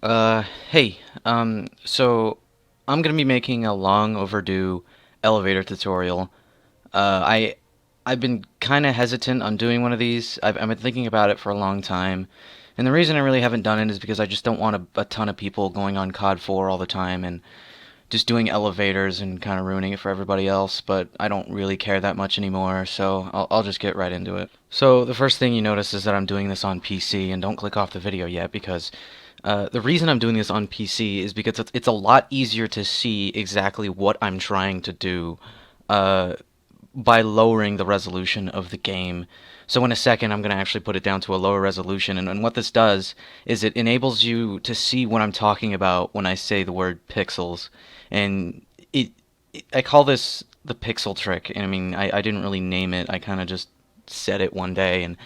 Hey, so I'm gonna be making a long overdue elevator tutorial. Uh, I I've been kind of hesitant on doing one of these. I've been thinking about it for a long time, and the reason I really haven't done it is because I just don't want a ton of people going on cod4 all the time and just doing elevators and kind of ruining it for everybody else. But I don't really care that much anymore, so I'll just get right into it. So the first thing you notice is that I'm doing this on PC, and don't click off the video yet because the reason I'm doing this on PC is because it's a lot easier to see exactly what I'm trying to do uh, by lowering the resolution of the game. So in a second, I'm going to actually put it down to a lower resolution. And what this does is it enables you to see what I'm talking about when I say the word pixels. And I call this the pixel trick. And I mean, I didn't really name it. I kind of just said it one day. And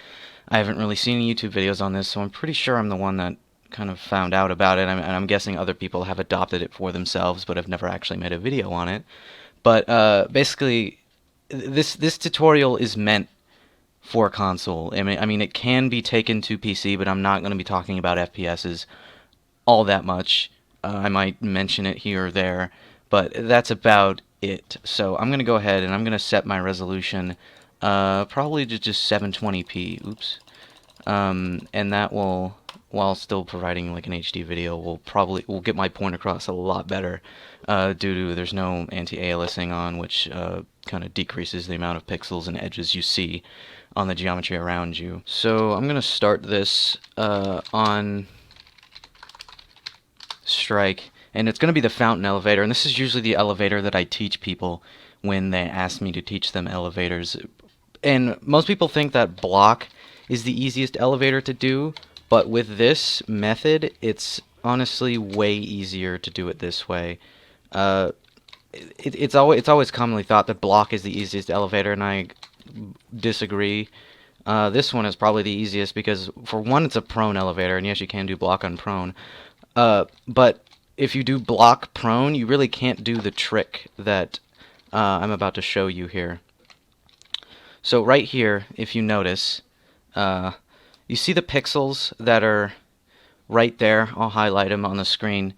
I haven't really seen any YouTube videos on this, so I'm pretty sure I'm the one that kind of found out about it. And I'm guessing other people have adopted it for themselves, but have never actually made a video on it. But basically, this tutorial is meant for console. I mean, it can be taken to PC, but I'm not going to be talking about FPSs all that much. I might mention it here or there, but that's about it. So I'm going to go ahead and I'm going to set my resolution probably to just 720p. Oops. And that will, while still providing like an HD video, will get my point across a lot better due to there's no anti-aliasing on, which kind of decreases the amount of pixels and edges you see on the geometry around you. So I'm gonna start this on strike, and it's gonna be the fountain elevator, and this is usually the elevator that I teach people when they ask me to teach them elevators. And most people think that block is the easiest elevator to do, but with this method, it's honestly way easier to do it this way. Uh, it's always commonly thought that block is the easiest elevator, and I disagree. This one is probably the easiest because, for one, it's a prone elevator, and yes, you can do block on prone. But if you do block prone, you really can't do the trick that I'm about to show you here. So right here, if you notice, you see the pixels that are right there. I'll highlight them on the screen.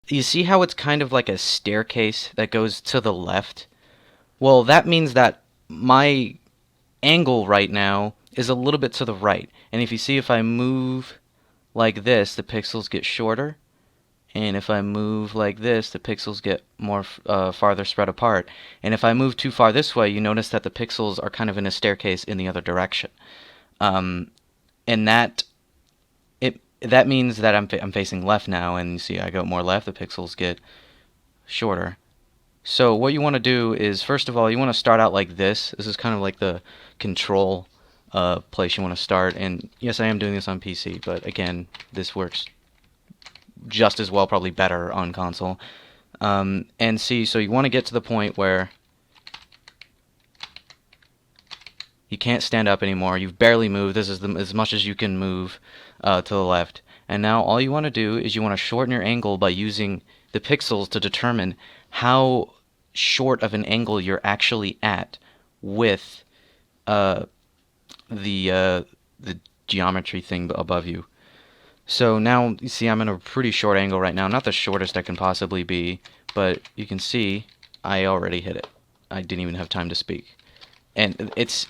You see how it's kind of like a staircase that goes to the left? Well, that means that my angle right now is a little bit to the right. And if you see, if I move like this, the pixels get shorter. And if I move like this, the pixels get more farther spread apart. And if I move too far this way, you notice that the pixels are kind of in a staircase in the other direction. Um, and that means that I'm facing left now, and you see I go more left, the pixels get shorter. So what you want to do is, first of all, you want to start out like this. This is kind of like the control place you want to start. And yes, I am doing this on PC, but again, this works just as well, probably better on console. And see, so you want to get to the point where you can't stand up anymore. You've barely moved. This is as much as you can move to the left. And now all you want to do is you want to shorten your angle by using the pixels to determine how short of an angle you're actually at with the geometry thing above you. So now you see I'm in a pretty short angle right now, not the shortest I can possibly be, but you can see I already hit it. I didn't even have time to speak. And it's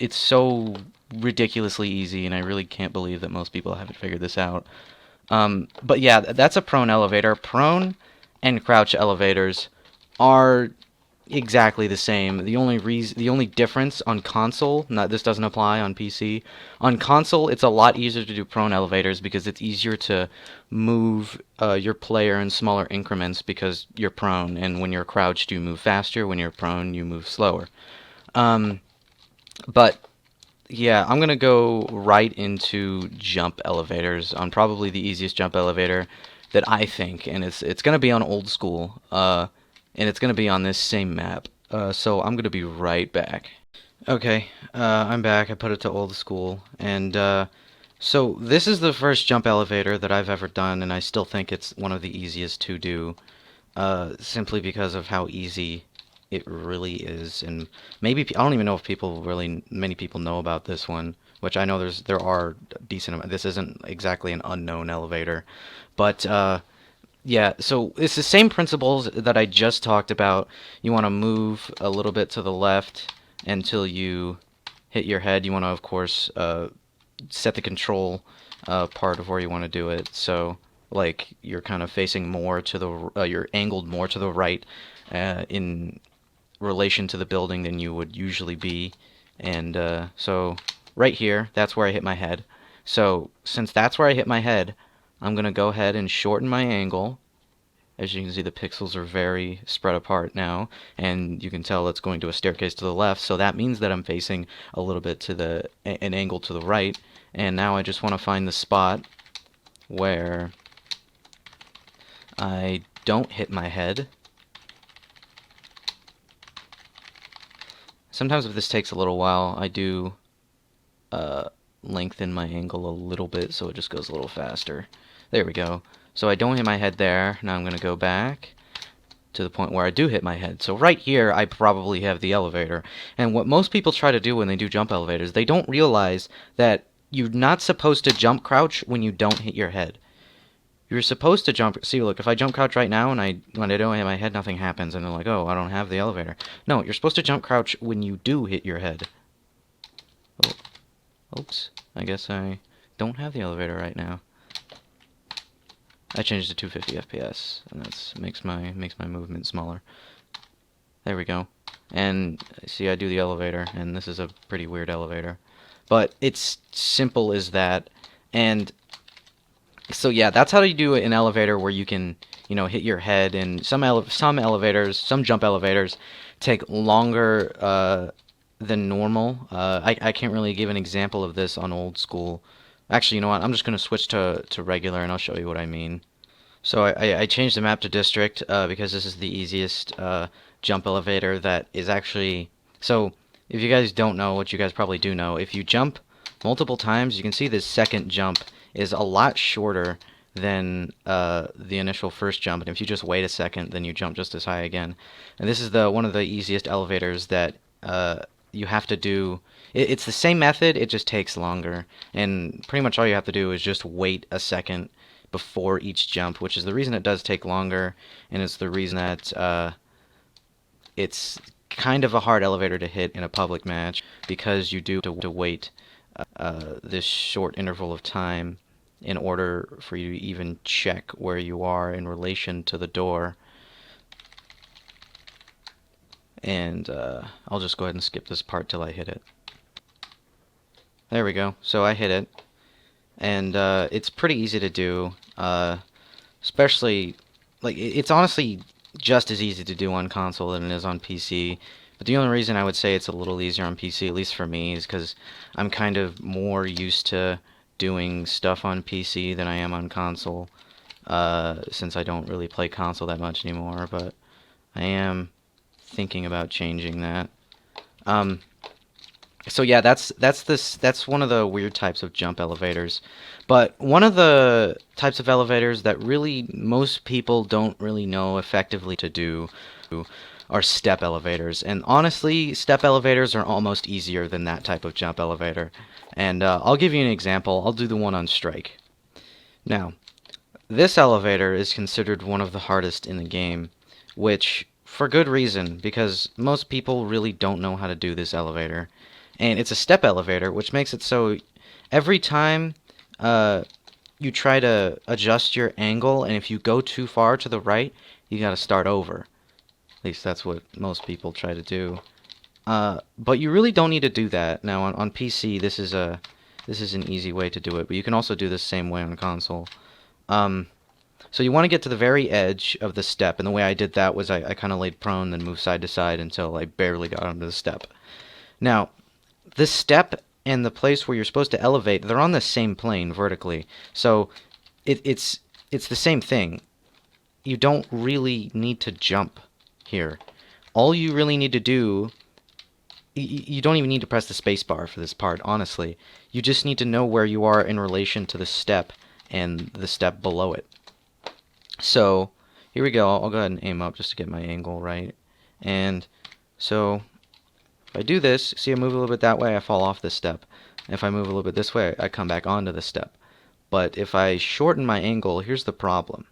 so ridiculously easy, and I really can't believe that most people haven't figured this out. But yeah, that's a prone elevator. Prone and crouch elevators are exactly the same. The only difference on console, not this doesn't apply on PC. On console, it's a lot easier to do prone elevators because it's easier to move your player in smaller increments because you're prone, and when you're crouched, you move faster. When you're prone, you move slower. Um, but yeah, I'm gonna go right into jump elevators on probably the easiest jump elevator that I think, and it's gonna be on old school, and it's gonna be on this same map. So I'm gonna be right back. Okay, I'm back. I put it to old school, and so this is the first jump elevator that I've ever done, and I still think it's one of the easiest to do, simply because of how easy it really is. And maybe I don't even know if many people know about this one, which I know there are decent amount. This isn't exactly an unknown elevator, but yeah. So it's the same principles that I just talked about. You want to move a little bit to the left until you hit your head. You want to, of course, set the control part of where you want to do it. So like you're kind of facing more to the you're angled more to the right in relation to the building than you would usually be. And so right here, that's where I hit my head. So since that's where I hit my head, I'm going to go ahead and shorten my angle. As you can see, the pixels are very spread apart now, and you can tell it's going to a staircase to the left, so that means that I'm facing a little bit to an angle to the right. And now I just want to find the spot where I don't hit my head. Sometimes if this takes a little while, I do lengthen my angle a little bit so it just goes a little faster. There we go. So I don't hit my head there. Now I'm going to go back to the point where I do hit my head. So right here, I probably have the elevator. And what most people try to do when they do jump elevators, they don't realize that you're not supposed to jump crouch when you don't hit your head. You're supposed to jump. See, look, if I jump crouch right now and when I don't hit my head, nothing happens. And they're like, oh, I don't have the elevator. No, you're supposed to jump crouch when you do hit your head. Oh, oops. I guess I don't have the elevator right now. I changed to 250 FPS, and that makes my movement smaller. There we go. And see, I do the elevator, and this is a pretty weird elevator, but it's simple as that. And so yeah, that's how you do an elevator where you can, you know, hit your head. And some elevators, some jump elevators, take longer than normal. I can't really give an example of this on old school. Actually, you know what? I'm just going to switch to regular, and I'll show you what I mean. So I changed the map to district because this is the easiest jump elevator that is actually... So if you guys don't know, what you guys probably do know, if you jump multiple times, you can see this second jump is a lot shorter than the initial first jump. And if you just wait a second, then you jump just as high again. And this is one of the easiest elevators that you have to do. It's the same method, it just takes longer. And pretty much all you have to do is just wait a second before each jump, which is the reason it does take longer, and it's the reason that it's kind of a hard elevator to hit in a public match, because you do have to wait this short interval of time in order for you to even check where you are in relation to the door. And I'll just go ahead and skip this part till I hit it. There we go. So I hit it, and it's pretty easy to do. Especially, like, it's honestly just as easy to do on console than it is on PC. But the only reason I would say it's a little easier on PC, at least for me, is because I'm kind of more used to doing stuff on PC than I am on console. Since I don't really play console that much anymore, but I am thinking about changing that. So yeah, that's one of the weird types of jump elevators. But one of the types of elevators that really most people don't really know effectively to do are step elevators. And honestly, step elevators are almost easier than that type of jump elevator. And I'll give you an example. I'll do the one on Strike. Now, this elevator is considered one of the hardest in the game, which for good reason, because most people really don't know how to do this elevator. And it's a step elevator, which makes it so every time you try to adjust your angle, and if you go too far to the right, you gotta start over. At least that's what most people try to do. But you really don't need to do that. Now on PC, this is an easy way to do it, but you can also do this same way on console. So you want to get to the very edge of the step, and the way I did that was I kind of laid prone, then moved side to side until I barely got onto the step. Now, the step and the place where you're supposed to elevate, they're on the same plane vertically. So it's the same thing. You don't really need to jump here. All you really need to do, you don't even need to press the space bar for this part, honestly. You just need to know where you are in relation to the step and the step below it. So here we go. I'll go ahead and aim up just to get my angle right. And so if I do this, see I move a little bit that way, I fall off this step. If I move a little bit this way, I come back onto the step. But if I shorten my angle, here's the problem.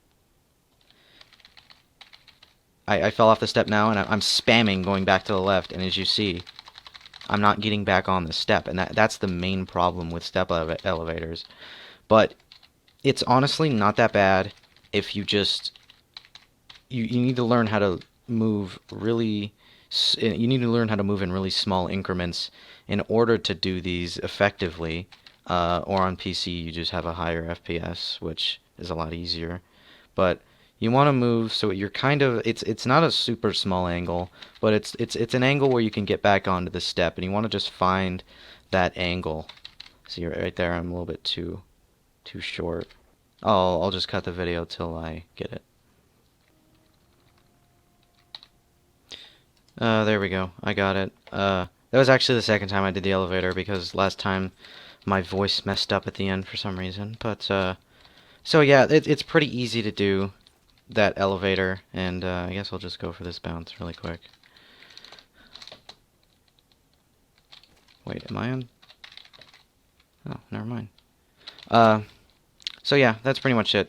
I fell off the step now, and I'm spamming going back to the left, and as you see, I'm not getting back on the step, and that's the main problem with step elevators. But it's honestly not that bad if you just you need to learn how to move really you need to learn how to move in really small increments in order to do these effectively. Or on PC you just have a higher FPS, which is a lot easier. But you want to move so you're kind of it's not a super small angle, but it's an angle where you can get back onto the step, and you want to just find that angle. See right there, I'm a little bit too short. I'll just cut the video till I get it. There we go. I got it. That was actually the second time I did the elevator because last time my voice messed up at the end for some reason. But so yeah, it's pretty easy to do that elevator, and I guess I'll just go for this bounce really quick. Wait, am I on? Oh, never mind. So yeah, that's pretty much it.